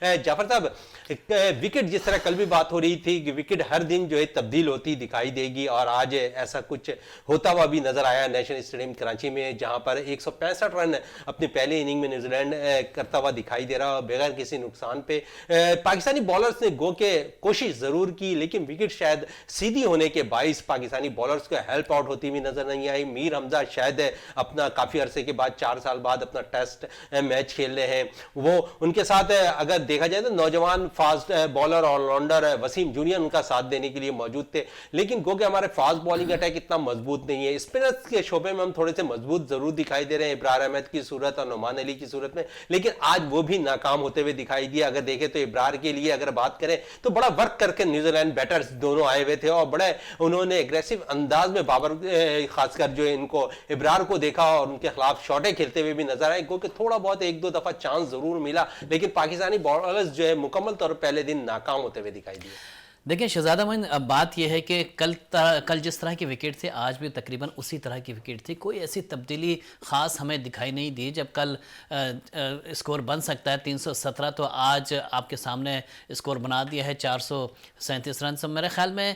जाफर साहब, विकेट जिस तरह कल भी बात हो रही थी कि विकेट हर दिन जो है तब्दील होती दिखाई देगी, और आज ऐसा कुछ होता हुआ भी नजर आया नेशनल स्टेडियम कराची में, जहां पर 165 रन अपने पहले इनिंग में न्यूजीलैंड करता हुआ दिखाई दे रहा बगैर किसी नुकसान पे। पाकिस्तानी बॉलर्स ने गो के कोशिश जरूर की, लेकिन विकेट शायद सीधी होने के बाइस पाकिस्तानी बॉलर्स को हेल्प आउट होती हुई नजर नहीं आई। मीर हमजा शायद अपना काफी अरसे के बाद 4 साल बाद अपना टेस्ट मैच खेल रहे हैं, वो उनके साथ अगर देखा जाए तो नौजवान fast bowler all rounder Wasim junior उनका साथ देने के लिए मौजूद थे, लेकिन गो के हमारे फास्ट बॉलिंग अटैक इतना मजबूत नहीं है। स्पिनर्स के शोबे में हम थोड़े से मजबूत जरूर दिखाई दे रहे हैं इब्रार अहमद की सूरत और नुमान अली की सूरत में, लेकिन आज वो भी नाकाम होते हुए दिखाई दिया। अगर देखें तो इब्रार के लिए अगर बात करें तो बड़ा वर्क करके न्यूजीलैंड बैटर्स दोनों आए हुए थे, और बड़े उन्होंने एग्रेसिव अंदाज में बाबर खासकर जो है इनको इब्रार को देखा और उनके खिलाफ शॉटें खेलते हुए भी नजर आए। क्योंकि थोड़ा बहुत एक दो दफा चांस जरूर मिला, लेकिन पाकिस्तानी बॉलर्स जो है मुकम्मल तौर पर पहले दिन नाकाम होते हुए दिखाई दिए। देखिए शहजादा मोइन, अब बात यह है कि कल जिस तरह की विकेट थे आज भी तकरीबन उसी तरह की विकेट थी, कोई ऐसी तब्दीली ख़ास हमें दिखाई नहीं दी। जब कल स्कोर बन सकता है 317, तो आज आपके सामने स्कोर बना दिया है 437 रन। तो मेरे ख्याल में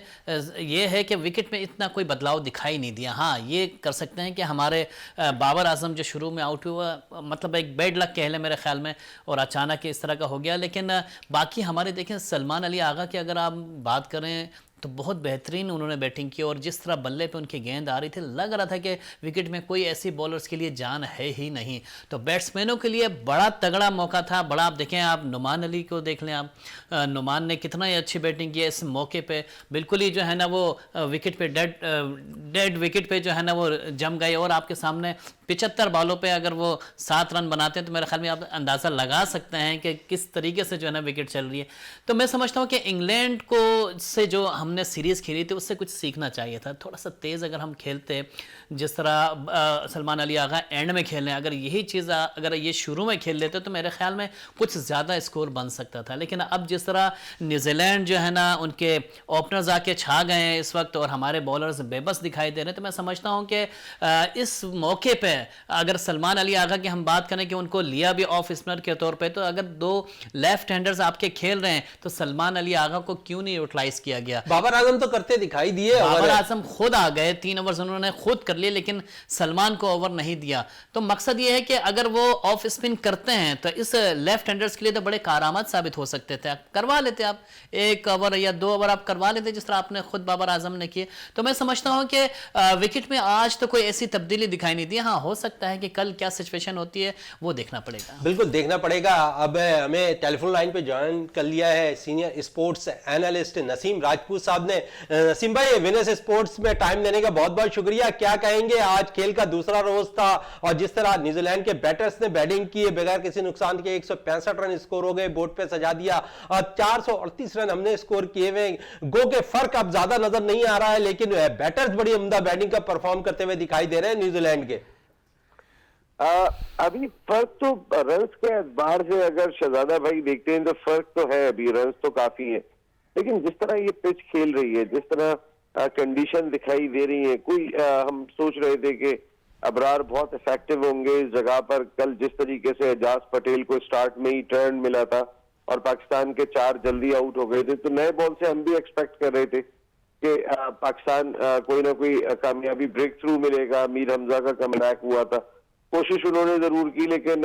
ये है कि विकेट में इतना कोई बदलाव दिखाई नहीं दिया। हाँ, ये कर सकते हैं कि हमारे बाबर आजम जो शुरू में आउट हुआ, मतलब एक बैड लक कह लें मेरे ख्याल में, और अचानक इस तरह का हो गया। लेकिन बाकी हमारे देखें सलमान अली आगा की अगर आप बात करें तो बहुत बेहतरीन उन्होंने बैटिंग की, और जिस तरह बल्ले पे उनकी गेंद आ रही थी लग रहा था कि विकेट में कोई ऐसी बॉलर्स के लिए जान है ही नहीं। तो बैट्समैनों के लिए बड़ा तगड़ा मौका था, बड़ा। आप देखें, आप नुमान अली को देख लें, आप नुमान ने कितना ही अच्छी बैटिंग की है इस मौके पे, बिल्कुल ही जो है ना वो विकेट पे डेड विकेट पे जो है ना वो जम गए, और आपके सामने 75 बॉलों पे अगर वो 7 रन बनाते हैं तो मेरे ख्याल में आप अंदाज़ा लगा सकते हैं कि किस तरीके से जो है ना विकेट चल रही है। तो मैं समझता हूँ कि इंग्लैंड को से जो हमने सीरीज़ खेली थी उससे कुछ सीखना चाहिए था। थोड़ा सा तेज़ अगर हम खेलते, जिस तरह सलमान अली आगा एंड में खेल रहे हैं, अगर यही चीज़ अगर ये शुरू में खेल लेते तो मेरे ख्याल में कुछ ज़्यादा स्कोर बन सकता था। लेकिन अब जिस तरह न्यूजीलैंड जो है ना उनके ओपनर्स आके छा गए हैं इस वक्त, और हमारे बॉलर्स बेबस दिखाई दे रहे हैं, तो मैं समझता हूँ कि इस मौके पर अगर सलमान अली आगा की हम बात करें कि उनको लिया भी ऑफ स्पिनर के तौर पे, तो अगर 2 लेफ्ट हैंडर्स आपके खेल रहे हैं तो सलमान अली आगा को क्यों नहीं यूटिलाइज किया गया। बाबर आजम तो करते दिखाई दिए, बाबर आजम खुद आ गए, 3 ओवर्स उन्होंने खुद कर लिए, लेकिन सलमान को ओवर नहीं दिया। तो मकसद ये है कि अगर वो ऑफ स्पिन करते हैं तो इस लेफ्ट हैंडर्स के लिए तो बड़े कारआमद साबित हो सकते थे। करवा लेते आप 1 ओवर या 2 ओवर आप करवा लेते, जिस तरह आपने खुद बाबर आजम ने किए। तो मैं समझता हूं कि विकेट में आज तो कोई ऐसी तब्दीली दिखाई नहीं दी। हाँ, हो सकता है कि कल क्या सिचुएशन होती है वो देखना पड़ेगा। बिल्कुल देखना पड़ेगा। अब हमें टेलीफोन लाइन पे ज्वाइन कर लिया है senior sports analyst Naseem Rajput साहब ने। नसीम भाई, विनर्स स्पोर्ट्स में टाइम देने का बहुत बहुत शुक्रिया। क्या कहेंगे, आज खेल का दूसरा रोज था और जिस तरह न्यूजीलैंड के बैटर्स ने बैटिंग की बगैर किसी नुकसान के 165 रन स्कोर हो गए, बोर्ड पे सजा दिया, और 438 रन हमने स्कोर किए हुए। गो के फर्क अब ज्यादा नजर नहीं आ रहा है, लेकिन बैटर्स बड़ी उम्दा बैटिंग का परफॉर्म करते हुए दिखाई दे रहे हैं न्यूजीलैंड के। अभी फर्क तो रन्स के एतबार से अगर शहजादा भाई देखते हैं तो फर्क तो है, अभी रन्स तो काफी है, लेकिन जिस तरह ये पिच खेल रही है, जिस तरह कंडीशन दिखाई दे रही है, कोई हम सोच रहे थे कि अबरार बहुत इफेक्टिव होंगे इस जगह पर। कल जिस तरीके से एजाज पटेल को स्टार्ट में ही टर्न मिला था और पाकिस्तान के 4 जल्दी आउट हो गए थे, तो नए बॉल से हम भी एक्सपेक्ट कर रहे थे कि पाकिस्तान कोई ना कोई कामयाबी ब्रेक थ्रू मिलेगा। मीर हमजा का कमबैक हुआ था, कोशिश उन्होंने जरूर की, लेकिन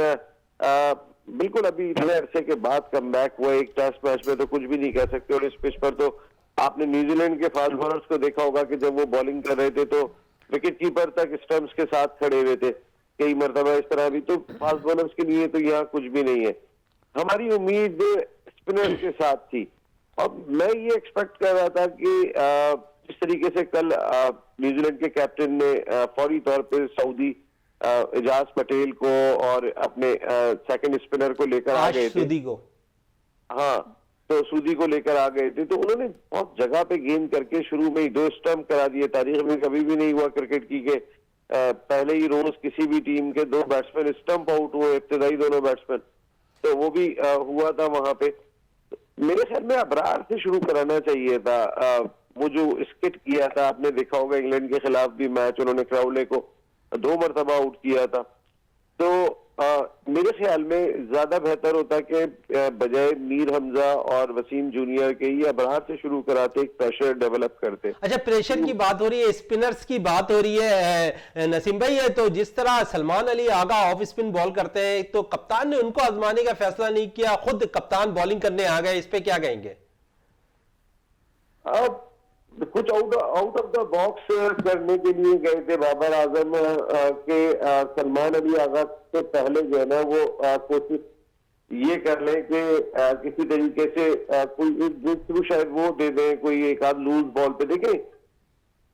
बिल्कुल अभी इतने अरसे के बाद कमबैक हुआ एक टेस्ट मैच में, तो कुछ भी नहीं कह सकते। और इस पिच पर तो आपने न्यूजीलैंड के फास्ट बॉलर्स को देखा होगा कि जब वो बॉलिंग कर रहे थे तो विकेट कीपर तक स्टंप्स के साथ खड़े हुए थे कई मरतबा इस तरह भी। तो फास्ट बॉलर्स के लिए तो यहाँ कुछ भी नहीं है। हमारी उम्मीद स्पिनर्स के साथ थी, और मैं ये एक्सपेक्ट कर रहा था कि जिस तरीके से कल न्यूजीलैंड के कैप्टन ने फौरी तौर पर सऊदी एजाज पटेल को और अपने सेकंड स्पिनर को लेकर आ गए थे, हाँ, तो सूदी को लेकर आ गए थे, तो उन्होंने बहुत जगह पे गेंद करके शुरू में ही 2 स्टंप करा दिए। तारीख में कभी भी नहीं हुआ क्रिकेट की कि पहले ही रोज किसी भी टीम के 2 बैट्समैन स्टंप आउट हुए, इब्तिदाई दोनों बैट्समैन, तो वो भी हुआ था वहां पे। मेरे ख्याल में अबरार से शुरू कराना चाहिए था। वो जो स्किट किया था, आपने देखा होगा इंग्लैंड के खिलाफ भी मैच, उन्होंने क्राउले को 2 मरतबा आउट किया था। तो मेरे ख्याल में ज्यादा बेहतर होता कि बजाय मीर हमजा और वसीम जूनियर के ही अबरार से शुरू कराते, एक प्रेशर डेवलप करते। अच्छा, प्रेशर की बात हो रही है, स्पिनर्स की बात हो रही है नसीम भाई, है तो जिस तरह Salman Ali Agha off spin ball करते हैं, तो कप्तान ने उनको आजमाने का फैसला नहीं किया, खुद कप्तान बॉलिंग करने आ गए, इस पे क्या कहेंगे? अब कुछ आउट ऑफ द बॉक्स करने के लिए गए थे बाबर आजम के। सलमान अली आगा से पहले जो है ना वो कोशिश ये कर ले कि किसी तरीके से कोई एक ब्रेक थ्रू शायद वो दे दें, कोई एक आध लूज बॉल पे। देखें,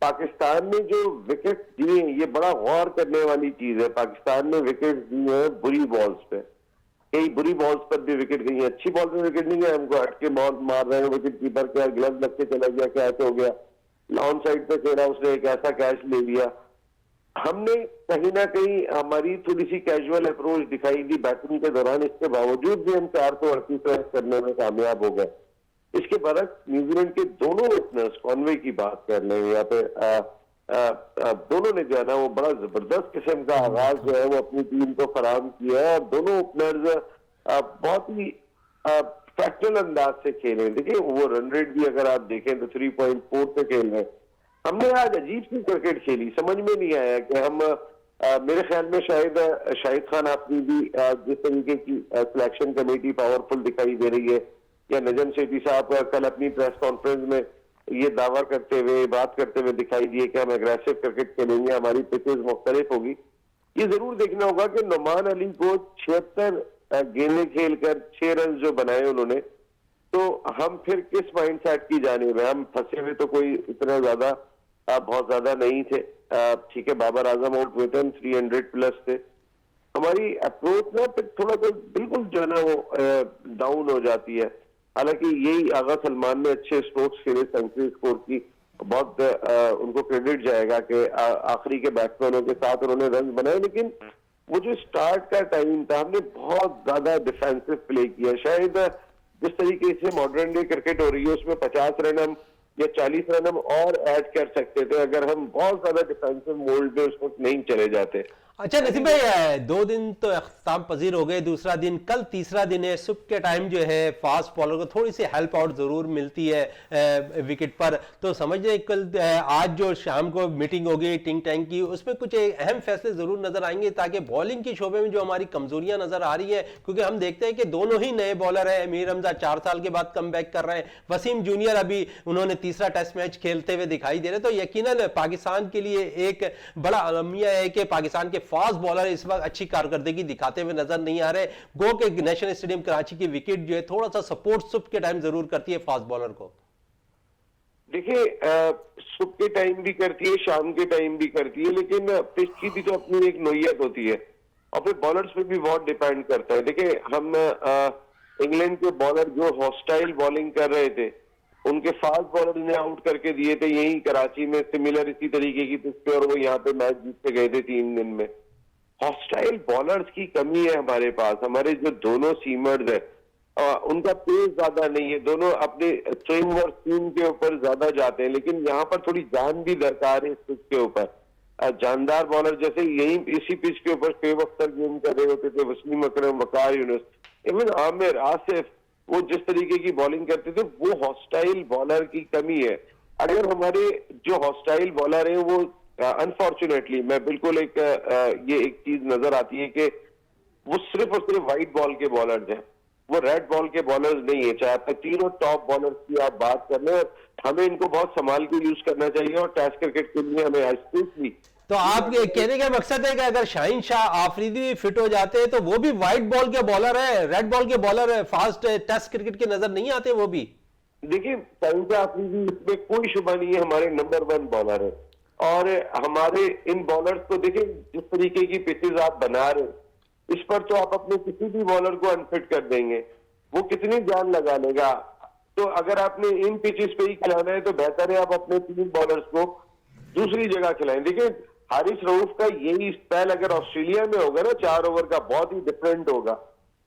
पाकिस्तान ने जो विकेट दिए ये बड़ा गौर करने वाली चीज है। पाकिस्तान ने विकेट दिए हैं बुरी बॉल्स पे, कई बुरी बॉल्स पर भी विकेट गई है, अच्छी बॉल पे विकेट नहीं है। हमको हटके बॉल मार रहे हैं विकेट कीपर, क्या ग्लव लग के चला गया, कैच हो गया, लॉन साइड पे खेला उसने, एक ऐसा कैच ले लिया। हमने कहीं ना कहीं हमारी थोड़ी सी कैजुअल अप्रोच दिखाई दी बैटिंग के दौरान, इसके बावजूद भी हम 438 रन करने में कामयाब हो गए। इसके बरक्स न्यूजीलैंड के दोनों ओपनर्स, कॉनवे की बात कर लें या फिर दोनों ने जो है ना वो बड़ा जबरदस्त किस्म का आगाज जो है वो अपनी टीम को फराहम किया है, और दोनों ओपनर्स बहुत ही फ्रैक्चरल अंदाज से खेले। देखिए, वो रन रेट भी अगर आप देखें तो 3.4 पे खेल रहे हैं। हमने आज अजीब सी क्रिकेट खेली, समझ में नहीं आया कि हम मेरे ख्याल में शायद शाहिद खान अफरीदी जिस तरीके की सिलेक्शन कमेटी पावरफुल दिखाई दे रही है, या नजम सेठी साहब कल अपनी प्रेस कॉन्फ्रेंस में ये दावा करते हुए, बात करते हुए दिखाई दिए कि हम एग्रेसिव क्रिकेट खेलेंगे, हमारी पिचेस मुख्तलिफ होगी। ये जरूर देखना होगा कि नुमान अली को 76 गेंदें खेलकर 6 रन जो बनाए उन्होंने, तो हम फिर किस माइंड सेट की जानिब है? हम फंसे हुए तो कोई इतना ज्यादा बहुत ज्यादा नहीं थे। ठीक है, बाबर आजम आउट हुए थे, 300 प्लस थे। हमारी अप्रोच ना फिर थोड़ा तो बिल्कुल जो है ना वो डाउन हो जाती है। हालांकि यही आगा सलमान ने अच्छे स्ट्रोक्स खेले, सेंचुरी स्कोर की, बहुत उनको क्रेडिट जाएगा कि आखिरी के बैट्समैनों के साथ उन्होंने रन बनाए। लेकिन वो जो स्टार्ट का टाइम था, हमने बहुत ज्यादा डिफेंसिव प्ले किया। शायद जिस तरीके से मॉडर्न डे क्रिकेट हो रही है उसमें 50 रन हम या 40 रन हम और ऐड कर सकते थे अगर हम बहुत ज्यादा डिफेंसिव मोड में उस वक्त नहीं चले जाते। अच्छा नसीम भाई, 2 दिन तो अख्ताम पजीर हो गए, दूसरा दिन कल, तीसरा दिन है। सुबह के टाइम जो है फास्ट बॉलर को थोड़ी सी हेल्प आउट जरूर मिलती है विकेट पर, तो समझ रहे कल आज जो शाम को मीटिंग होगी टिंग टैंक की, उसमें कुछ अहम फैसले जरूर नजर आएंगे ताकि बॉलिंग के शोबे में जो हमारी कमजोरियां नजर आ रही है, क्योंकि हम देखते हैं कि दोनों ही नए बॉलर हैं। मीर हमजा 4 साल के बाद कम बैक कर रहे हैं, वसीम जूनियर अभी उन्होंने तीसरा टेस्ट मैच खेलते हुए दिखाई दे रहे, तो यकीनन पाकिस्तान के लिए एक बड़ा अलमिया है कि पाकिस्तान के फास्ट बॉलर इस वक्त अच्छी कारकर्दगी दिखाते हुए नजर नहीं आ रहे। गो के नेशनल स्टेडियम कराची की विकेट जो है थोड़ा सा सपोर्ट सुबह के टाइम जरूर करती है फास्ट बॉलर को। देखिए, सुबह के टाइम भी करती है, शाम के टाइम भी करती है, लेकिन पिच की भी तो अपनी एक नोयत होती है और फिर बॉलर्स पे भी बहुत डिपेंड करता है। देखिए, हम इंग्लैंड के बॉलर जो हॉस्टाइल बॉलिंग कर रहे थे, उनके फास्ट बॉलर ने आउट करके दिए थे यही कराची में, सिमिलर इसी तरीके की पिच पे, और वो यहाँ पे मैच जीत के गए थे 3 दिन में। हॉस्टाइल बॉलर्स की कमी है हमारे पास। हमारे जो दोनों सीमर्स है उनका पेस ज्यादा नहीं है, दोनों अपने स्विंग और सीम के ऊपर ज्यादा जाते हैं, लेकिन यहाँ पर थोड़ी जान भी दरकार है इस पिच के ऊपर। जानदार बॉलर जैसे यही इसी पिच के ऊपर शोएब अख्तर गेंद कर रहे होते थे, वसीम अकरम, वकार यूनुस, इवन आमिर, आसिफ, वो जिस तरीके की बॉलिंग करते थे, वो हॉस्टाइल बॉलर की कमी है। अगर हमारे जो हॉस्टाइल बॉलर है वो अनफॉर्चुनेटली मैं बिल्कुल ये एक चीज नजर आती है कि वो सिर्फ और सिर्फ व्हाइट बॉल के बॉलर्स हैं, वो रेड बॉल के बॉलर्स नहीं है। चाहे आप तीनों टॉप बॉलर्स की आप बात कर लें, हमें इनको बहुत संभाल के यूज करना चाहिए और टेस्ट क्रिकेट के लिए हमें स्पेशली। तो आप कहने का मकसद है कि अगर शाहीन शाह आफरीदी फिट हो जाते हैं तो वो भी व्हाइट बॉल के बॉलर है, रेड बॉल के बॉलर फास्ट टेस्ट क्रिकेट के नजर नहीं आते वो भी? देखिए, शाहीन शाह आफरीदी इसमें कोई शुबा नहीं है, हमारे नंबर 1 बॉलर है। और हमारे इन बॉलर्स को देखिए, जिस तरीके की पिचेस आप बना रहे, इस पर तो आप अपने किसी भी बॉलर को अनफिट कर देंगे, वो कितनी जान लगा लेगा। तो अगर आपने इन पिचेस पे ही खिलाना है तो बेहतर है आप अपने 3 बॉलर्स को दूसरी जगह खिलाएं। देखिए, हारिस रऊफ का यही स्पेल अगर ऑस्ट्रेलिया में होगा ना 4 ओवर का, बहुत ही डिफरेंट होगा।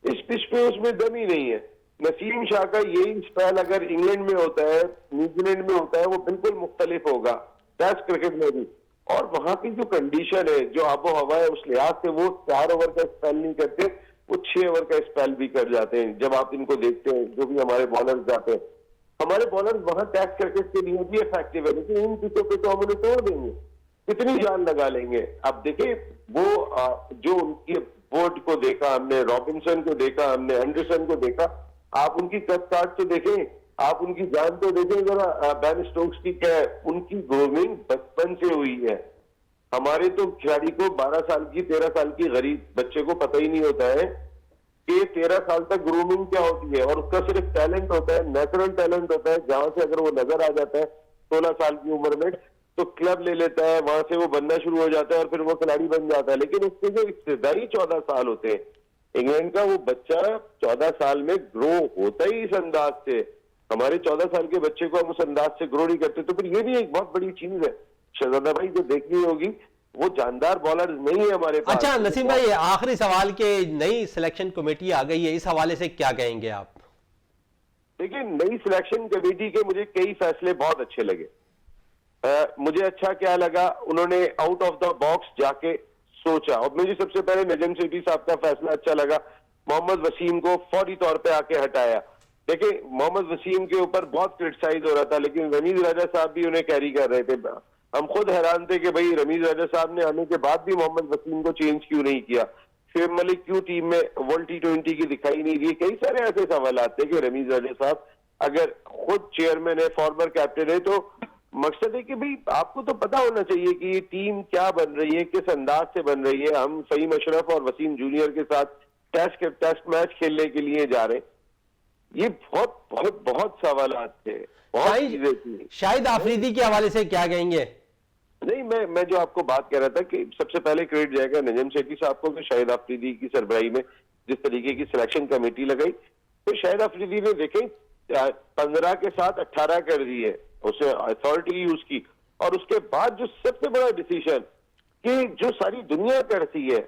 इस पिच पे उसमें दम ही नहीं है। नसीम शाह का यही स्पेल अगर इंग्लैंड में होता है, न्यूजीलैंड में होता है, वो बिल्कुल मुख्तलिफ होगा टेस्ट क्रिकेट में भी। और वहां की जो कंडीशन है, जो आबो हवा है, उस लिहाज से वो 4 ओवर का स्पेल नहीं करते, वो 6 ओवर का स्पेल भी कर जाते हैं। जब आप इनको देखते हैं, जो भी हमारे बॉलर्स जाते हैं, हमारे बॉलर्स वहां टेस्ट क्रिकेट के लिए भी इफेक्टिव है, लेकिन इन पिचों पे तो हम उन्हें तोड़ देंगे, कितनी जान लगा लेंगे। अब देखिए वो जो उनकी बोर्ड को देखा हमने, रॉबिन्सन को देखा हमने, एंडरसन को देखा, आप उनकी कद काट तो देखें, आप उनकी जान तो देखें जरा। बेन स्टोक्स की क्या है, उनकी ग्रूमिंग बचपन से हुई है। हमारे तो खिलाड़ी को 12 साल की 13 साल की गरीब बच्चे को पता ही नहीं होता है कि 13 साल तक ग्रूमिंग क्या होती है, और उसका सिर्फ टैलेंट होता है, नेचुरल टैलेंट होता है, जहां से अगर वो नजर आ जाता है 16 साल की उम्र में, तो क्लब ले लेता है, वहां से वो बनना शुरू हो जाता है और फिर वो खिलाड़ी बन जाता है। लेकिन उसके जो इब्तदाई 14 साल होते हैं, इंग्लैंड का वो बच्चा 14 साल में ग्रो होता ही इस अंदाज से। हमारे 14 साल के बच्चे को हम उस अंदाज से ग्रो नहीं करते, तो फिर ये भी एक बहुत बड़ी चीज है शहजादा भाई, जो देखनी होगी। वो जानदार बॉलर नहीं है हमारे पास। अच्छा नसीम भाई, आखिरी सवाल के नई सिलेक्शन कमेटी आ गई है, इस हवाले से क्या कहेंगे आप? देखिए, नई सिलेक्शन कमेटी के मुझे कई फैसले बहुत अच्छे लगे। मुझे अच्छा क्या लगा, उन्होंने आउट ऑफ द बॉक्स जाके सोचा। और मुझे सबसे पहले नजम सेठी साहब का फैसला अच्छा लगा, मोहम्मद वसीम को फौरी तौर पे आके हटाया। देखिए, मोहम्मद वसीम के ऊपर बहुत क्रिटिसाइज हो रहा था, लेकिन रमीज राजा साहब भी उन्हें कैरी कर रहे थे। हम खुद हैरान थे कि भाई रमीज राजा साहब ने आने के बाद भी मोहम्मद वसीम को चेंज क्यों नहीं किया, शेब मलिक क्यों टीम में वर्ल्ड T20 की दिखाई नहीं दी। कई सारे ऐसे सवाल थे कि रमीज राजा साहब अगर खुद चेयरमैन है, फॉर्मर कैप्टन है, तो मकसद है कि भाई आपको तो पता होना चाहिए कि ये टीम क्या बन रही है, किस अंदाज से बन रही है। हम फहीम अशरफ और वसीम जूनियर के साथ टेस्ट मैच खेलने के लिए जा रहे हैं। ये बहुत बहुत बहुत सवालात थे, बहुत चीजें थी। शाहिद आफरीदी के हवाले से क्या कहेंगे? नहीं, मैं जो आपको बात कह रहा था कि सबसे पहले क्रेडिट जाएगा नजम सेठी साहब को कि शाहिद आफरीदी की सरबराही में जिस तरीके की सिलेक्शन कमेटी लगाई, तो शाहिद आफरीदी ने देखें 15 के साथ 18 कर दी है, उसने अथॉरिटी यूज की। और उसके बाद जो सबसे बड़ा डिसीजन कि जो सारी दुनिया करती है,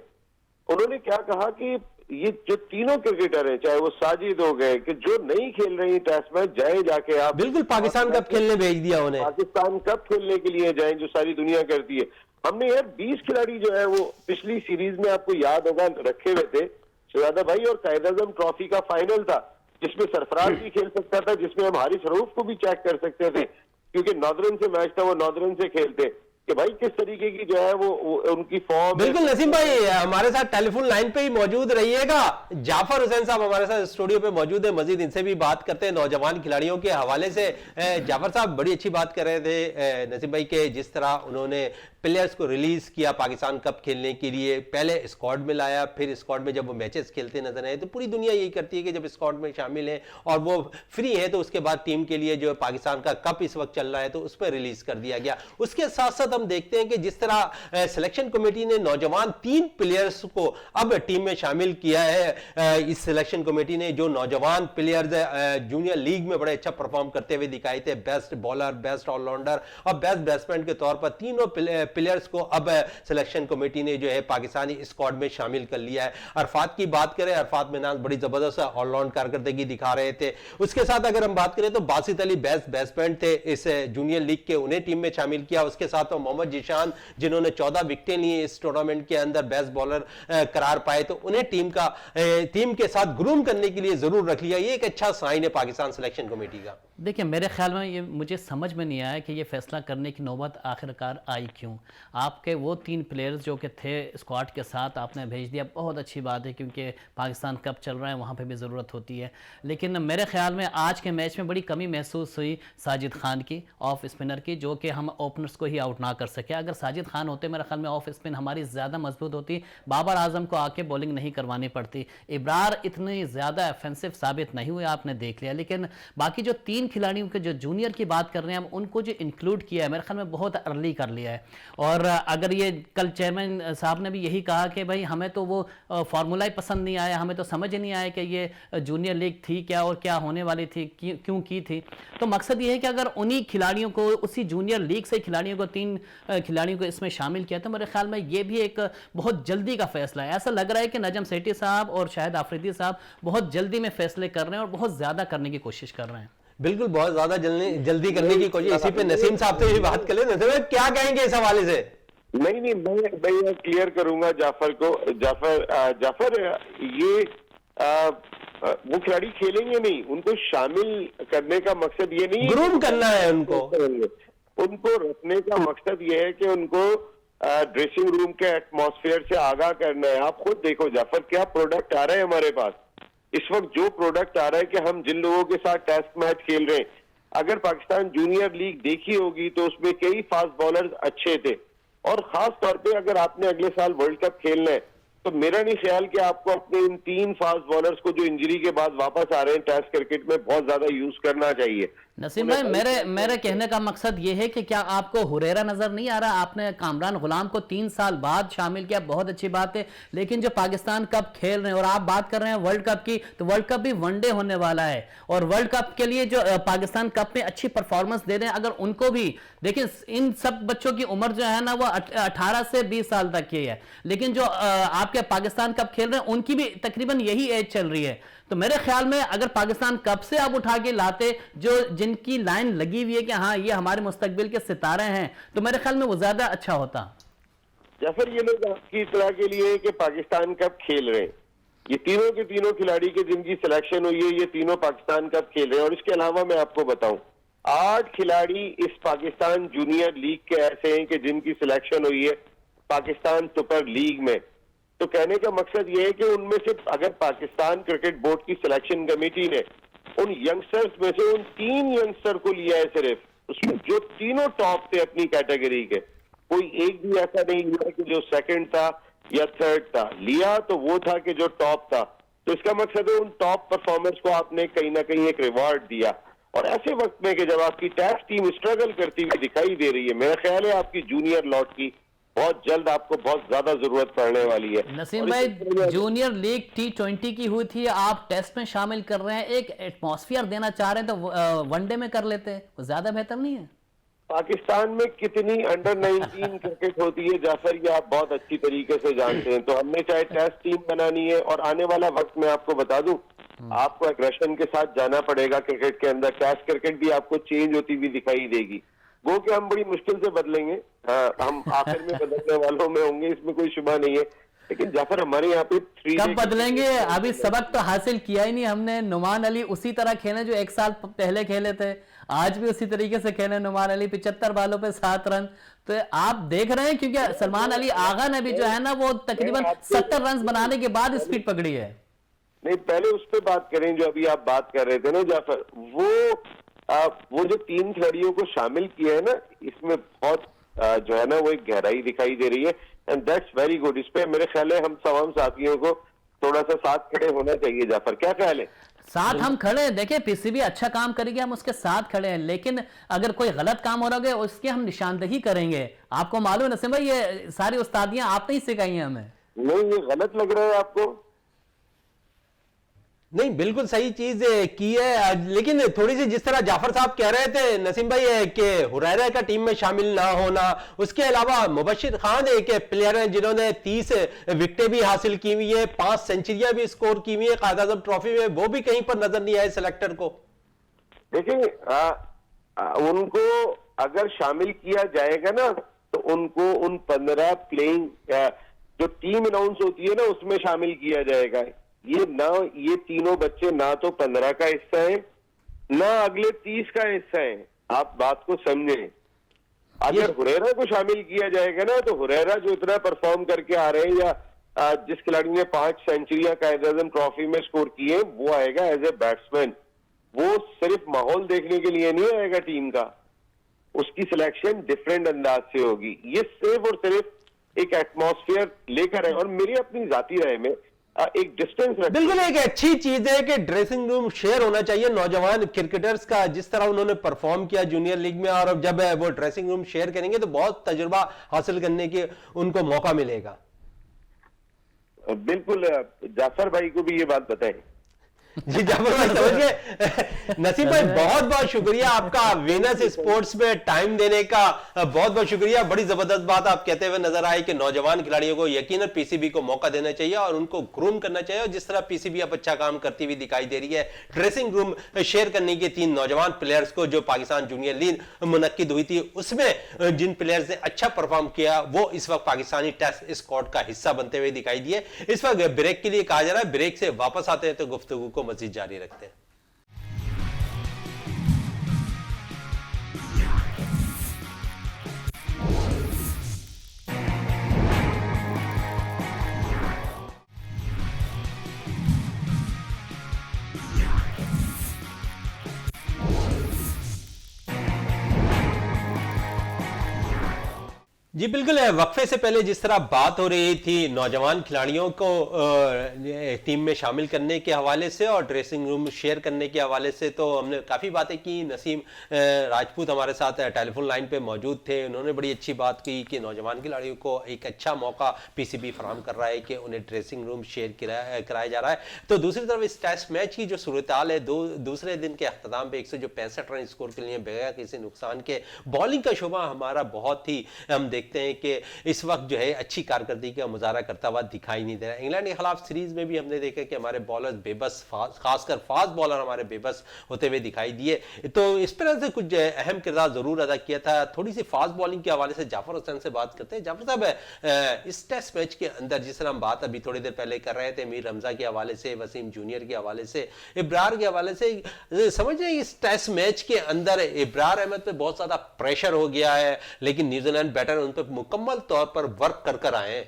उन्होंने क्या कहा कि ये जो तीनों क्रिकेटर हैं, चाहे वो साजिद हो गए, कि जो नहीं खेल रही टेस्ट मैच, जाए जाके आप बिल्कुल पाकिस्तान कप खेलने भेज दिया उन्हें, पाकिस्तान कप खेलने के लिए जाएं, जो सारी दुनिया करती है। हमने यार 20 खिलाड़ी जो है वो पिछली सीरीज में आपको याद होगा रखे हुए थे शहजादा भाई, और कायद आजम ट्रॉफी का फाइनल था जिसमें सरफराज भी खेल सकता था, जिसमें हम हारिस रऊफ को भी चेक कर सकते थे, क्योंकि नॉर्दर्न से मैच था, वो नॉर्दर्न से खेलते कि भाई किस तरीके की जो है वो उनकी फॉर्म। बिल्कुल नसीम भाई, हमारे साथ टेलीफोन लाइन पे ही मौजूद रहिएगा। जाफर हुसैन साहब हमारे साथ स्टूडियो पे मौजूद है, मजीद इनसे भी बात करते हैं नौजवान खिलाड़ियों के हवाले से। जाफर साहब बड़ी अच्छी बात कर रहे थे नसीम भाई के, जिस तरह उन्होंने प्लेयर्स को रिलीज किया पाकिस्तान कप खेलने के लिए, पहले स्क्वाड में लाया, फिर स्क्वाड में जब वो मैचेस खेलते नजर आए, तो पूरी दुनिया यही करती है कि जब स्क्वाड में शामिल है और वो फ्री है, तो उसके बाद टीम के लिए जो पाकिस्तान का कप इस वक्त चल रहा है, तो उस पर रिलीज कर दिया गया। उसके साथ साथ हम देखते हैं कि जिस तरह सिलेक्शन कमेटी ने नौजवान 3 प्लेयर्स को अब टीम में शामिल किया है, इस सिलेक्शन कमेटी ने जो नौजवान प्लेयर्स जूनियर लीग में बड़े अच्छा परफॉर्म करते हुए दिखाए थे, बेस्ट बॉलर, बेस्ट ऑलराउंडर और बेस्ट बैट्समैन के तौर पर तीनों प्लेयर्स को अब सिलेक्शन कमेटी ने जो है पाकिस्तानी स्क्वाड में शामिल कर लिया है। अरफात की बात करें, अरफात मिनाज बड़ी जबरदस्त ऑलराउंड कारकर्दगी दिखा रहे थे। उसके साथ अगर हम बात करें तो बासित अली बेस्ट बैट्समैन थे इस जूनियर लीग के, उन्हें टीम में शामिल किया। उसके साथ तो मोहम्मद जिशान जिन्होंने 14 विकेटें ली इस टूर्नामेंट के अंदर, बेस्ट बॉलर करार पाए, तो उन्हें टीम के साथ ग्रूम करने के लिए जरूर रख लिया। ये एक अच्छा साइन है पाकिस्तान सिलेक्शन कमेटी का। देखिए, मेरे ख्याल में ये मुझे समझ में नहीं आया कि ये फैसला करने की नौबत आखिरकार आई क्यों। आपके वो 3 प्लेयर्स जो कि थे स्क्वाड के साथ आपने भेज दिया, बहुत अच्छी बात है, क्योंकि पाकिस्तान कप चल रहा है, वहाँ पे भी ज़रूरत होती है। लेकिन मेरे ख्याल में आज के मैच में बड़ी कमी महसूस हुई साजिद खान की, ऑफ स्पिनर की, जो कि हम ओपनर्स को ही आउट ना कर सके। अगर साजिद खान होते, मेरे ख्याल में ऑफ स्पिन हमारी ज़्यादा मजबूत होती, बाबर आजम को आके बॉलिंग नहीं करवानी पड़ती। इब्रार इतनी ज़्यादा ऑफेंसिव साबित नहीं हुए, आपने देख लिया। लेकिन बाकी जो 3 खिलाड़ियों के जो जूनियर की बात कर रहे हैं, हम उनको जो इंक्लूड किया है, मेरे ख्याल में बहुत अर्ली कर लिया है। और अगर ये कल चेयरमैन साहब ने भी यही कहा कि भाई हमें तो वो फार्मूला ही पसंद नहीं आया, हमें तो समझ ही नहीं आया कि ये जूनियर लीग थी क्या और क्या होने वाली थी, क्यों की थी। तो मकसद ये है कि अगर उन्हीं खिलाड़ियों को, उसी जूनियर लीग से खिलाड़ियों को, 3 खिलाड़ियों को इसमें शामिल किया, तो मेरे ख्याल में ये भी एक बहुत जल्दी का फैसला है। ऐसा लग रहा है कि नजम सेठी साहब और शाहिद आफरीदी साहब बहुत जल्दी में फैसले कर रहे हैं और बहुत ज़्यादा करने की कोशिश कर रहे हैं। बिल्कुल, बहुत ज्यादा जल्दी करने की कोशिश। इसी पे नसीम साहब से भी बात कर ले। नसीम क्या कहेंगे इस हवाले से? नहीं नहीं, मैं ये क्लियर करूंगा जाफर को। जाफर ये वो खिलाड़ी खेलेंगे नहीं, उनको शामिल करने का मकसद ये नहीं है। ग्रूम करना है उनको। उनको रखने का मकसद ये है कि उनको ड्रेसिंग रूम के एटमॉस्फेयर से आगाह करना है। आप खुद देखो जाफर, क्या प्रोडक्ट आ रहे हैं हमारे पास इस वक्त। जो प्रोडक्ट आ रहा है कि हम जिन लोगों के साथ टेस्ट मैच खेल रहे हैं, अगर पाकिस्तान जूनियर लीग देखी होगी तो उसमें कई फास्ट बॉलर्स अच्छे थे। और खास तौर पे अगर आपने अगले साल वर्ल्ड कप खेलना है तो मेरा नहीं ख्याल कि आपको अपने इन 3 फास्ट बॉलर्स को जो इंजरी के बाद वापस आ रहे हैं टेस्ट क्रिकेट में बहुत ज्यादा यूज करना चाहिए। नसीम भाई, मेरे कहने का मकसद ये है कि क्या आपको हुरैरा नजर नहीं आ रहा? आपने कामरान गुलाम को 3 साल बाद शामिल किया, बहुत अच्छी बात है, लेकिन जो पाकिस्तान कप खेल रहे हैं और आप बात कर रहे हैं वर्ल्ड कप की, तो वर्ल्ड कप भी वनडे होने वाला है और वर्ल्ड कप के लिए जो पाकिस्तान कप में अच्छी परफॉर्मेंस दे रहे हैं, अगर उनको भी देखिए, इन सब बच्चों की उम्र जो है ना वो 18 से 20 साल तक की है, लेकिन जो आपके पाकिस्तान कप खेल रहे हैं उनकी भी तकरीबन यही एज चल रही है। तो मेरे ख्याल में अगर पाकिस्तान कब से आप उठा के लाते जो जिनकी लाइन लगी हुई है कि हाँ ये हमारे मुस्तकबिल के सितारे हैं, तो मेरे ख्याल में वो ज्यादा अच्छा होता। या फिर ये लोग आपकी इत्तला के लिए कि पाकिस्तान कप खेल रहे हैं, ये तीनों के तीनों खिलाड़ी के जिनकी सिलेक्शन हुई है ये तीनों पाकिस्तान कप खेल रहे हैं। और इसके अलावा मैं आपको बताऊं 8 खिलाड़ी इस पाकिस्तान जूनियर लीग के ऐसे हैं कि जिनकी सिलेक्शन हुई है पाकिस्तान सुपर लीग में। तो कहने का मकसद ये है कि उनमें से अगर पाकिस्तान क्रिकेट बोर्ड की सिलेक्शन कमेटी ने उन यंगस्टर्स में से उन 3 यंगस्टर को लिया है सिर्फ, उसमें जो तीनों टॉप थे अपनी कैटेगरी के, कोई एक भी ऐसा नहीं हुआ कि जो सेकंड था या थर्ड था, लिया तो वो था कि जो टॉप था। तो इसका मकसद है उन टॉप परफॉर्मर्स को आपने कहीं ना कहीं एक रिवार्ड दिया। और ऐसे वक्त में कि जब आपकी टेस्ट टीम स्ट्रगल करती हुई दिखाई दे रही है, मेरा ख्याल है आपकी जूनियर लॉट की बहुत जल्द आपको बहुत ज्यादा जरूरत पड़ने वाली है। नसीम भाई, जूनियर लीग T20 की हुई थी, आप टेस्ट में शामिल कर रहे हैं, एक एटमॉस्फेयर देना चाह रहे हैं, तो वनडे में कर लेते हैं, वो ज्यादा बेहतर नहीं है? पाकिस्तान में कितनी अंडर 19 क्रिकेट होती है जाफर, ये आप बहुत अच्छी तरीके से जानते हैं। तो हमने चाहे टेस्ट टीम बनानी है और आने वाला वक्त मैं आपको बता दूं, आपको एग्रेशन के साथ जाना पड़ेगा क्रिकेट के अंदर। टेस्ट क्रिकेट भी आपको चेंज होती हुई दिखाई देगी। वो कि हम बड़ी मुश्किल से बदलेंगे, हम आखिर में बदलने वालों में होंगे, इसमें कोई शुबा नहीं है। लेकिन जाफर हमारे यहाँ पे 3 कब बदलेंगे? अभी सबक तो हासिल किया ही नहीं हमने। नुमान अली उसी तरह खेले जो 1 साल पहले खेले थे, आज भी उसी तरीके से खेले नुमान अली, 75 बालों पे 7 रन। तो आप देख रहे हैं, क्योंकि सलमान अली आगा ने भी जो है ना वो तकरीबन 70 रन बनाने के बाद स्पीड पकड़ी है। नहीं, पहले उस पर बात करें जो अभी आप बात कर रहे थे ना जाफर, वो जो 3 खिलाड़ियों को शामिल किया है ना, इसमें बहुत जो है ना वो एक गहराई दिखाई दे रही है, एंड दैट्स वेरी गुड। इस पे मेरे ख्याल है हम तमाम साथियों को थोड़ा सा साथ खड़े होना चाहिए। जाफर, क्या ख्याल है? साथ हम खड़े हैं, देखिए पीसीबी अच्छा काम करेगी, हम उसके साथ खड़े हैं, लेकिन अगर कोई गलत काम हो रहा है उसकी हम निशानदेही करेंगे। आपको मालूम है नसीम भाई, ये सारी उस्तादियां आपने ही सिखाई हैं हमें। नहीं, ये गलत लग रहा है आपको? नहीं, बिल्कुल सही चीज की है, लेकिन थोड़ी सी जिस तरह जाफर साहब कह रहे थे नसीम भाई कि हुरैरा का टीम में शामिल ना होना, उसके अलावा मुबशिर खान एक प्लेयर हैं जिन्होंने 30 विकेटें भी हासिल की हुई है, 5 सेंचुरियां भी स्कोर की हुई है कायद आज़म ट्रॉफी में, वो भी कहीं पर नजर नहीं आए सिलेक्टर को। देखिए, उनको अगर शामिल किया जाएगा ना तो उनको उन 15 प्लेइंग जो टीम अनाउंस होती है ना उसमें शामिल किया जाएगा। ये तीनों बच्चे ना तो 15 का हिस्सा है ना अगले 30 का हिस्सा है। आप बात को समझें। अगर हुरैरा को शामिल किया जाएगा ना तो हुरैरा जो इतना परफॉर्म करके आ रहे हैं, या जिस खिलाड़ी ने 5 सेंचुरियां कायद आज़म ट्रॉफी में स्कोर की है, वो आएगा एज ए बैट्समैन। वो सिर्फ माहौल देखने के लिए नहीं आएगा टीम का, उसकी सिलेक्शन डिफरेंट अंदाज से होगी। ये सिर्फ और सिर्फ एक एटमॉस्फेयर लेकर है। और मेरी अपनी जाती राय में एक डिस्टेंस, बिल्कुल एक अच्छी चीज है कि ड्रेसिंग रूम शेयर होना चाहिए नौजवान क्रिकेटर्स का, जिस तरह उन्होंने परफॉर्म किया जूनियर लीग में, और जब वो ड्रेसिंग रूम शेयर करेंगे तो बहुत तजुर्बा हासिल करने की उनको मौका मिलेगा। बिल्कुल जाफर भाई को भी ये बात बताएं। जी जाफर भाई समझ गए। नसीम भाई बहुत बहुत शुक्रिया आपका वीनस स्पोर्ट्स में टाइम देने का, बहुत बहुत शुक्रिया। बड़ी जबरदस्त बात आप कहते हुए नजर आए कि नौजवान खिलाड़ियों को यकीनन पीसीबी को मौका देना चाहिए और उनको ग्रूम करना चाहिए, और जिस तरह पीसीबी अब अच्छा काम करती हुई दिखाई दे रही है, ड्रेसिंग रूम शेयर करने के 3 नौजवान प्लेयर्स को जो पाकिस्तान जूनियर लीग मुनक्किद हुई थी उसमें जिन प्लेयर्स ने अच्छा परफॉर्म किया वो इस वक्त पाकिस्तानी टेस्ट स्क्वाड का हिस्सा बनते हुए दिखाई दिए। इस वक्त ब्रेक के लिए कहा जा रहा है, ब्रेक से वापस आते हैं तो गुफ्तगू को मजीद जारी रखते हैं। जी बिल्कुल है। वक्फे से पहले जिस तरह बात हो रही थी नौजवान खिलाड़ियों को टीम में शामिल करने के हवाले से और ड्रेसिंग रूम शेयर करने के हवाले से, तो हमने काफ़ी बातें की। नसीम राजपूत हमारे साथ टेलीफोन लाइन पे मौजूद थे, उन्होंने बड़ी अच्छी बात की कि नौजवान खिलाड़ियों को एक अच्छा मौका पीसीबी फराहम कर रहा है कि उन्हें ड्रेसिंग रूम शेयर कराया जा रहा है। तो दूसरी तरफ इस टेस्ट मैच की जो सूरत हाल है, दूसरे दिन के अख्ताम पे 165 रन स्कोर के लिए बगैर किसी नुकसान के बॉलिंग का शोबा हमारा बहुत ही, हम देखते हैं कि इस वक्त जो है अच्छी कारकर्दगी का मुजाहरा करता हुआ दिखाई नहीं दे रहा है। इंग्लैंड के खिलाफ सीरीज में भी हमने देखा कि हमारे बॉलर्स बेबस, खासकर फास्ट बॉलर हमारे बेबस होते हुए दिखाई दिए। तो इस तरह से कुछ अहम किरदार जरूर अदा किया था। थोड़ी सी फास्ट बॉलिंग के हवाले से जाफर हुसैन से बात करते हैं। जाफर साहब, इस टेस्ट मैच के अंदर जिस तरह हम बात अभी थोड़ी देर पहले कर रहे थे मीर रमजा के हवाले से, वसीम जूनियर के हवाले से, इब्रार के हवाले से, समझ रहे हैं इस टेस्ट मैच के अंदर इब्रार अहमद पे बहुत ज्यादा प्रेशर हो गया है, लेकिन न्यूजीलैंड बैटर उन पर मुकम्मल तौर पर वर्क कर आए हैं।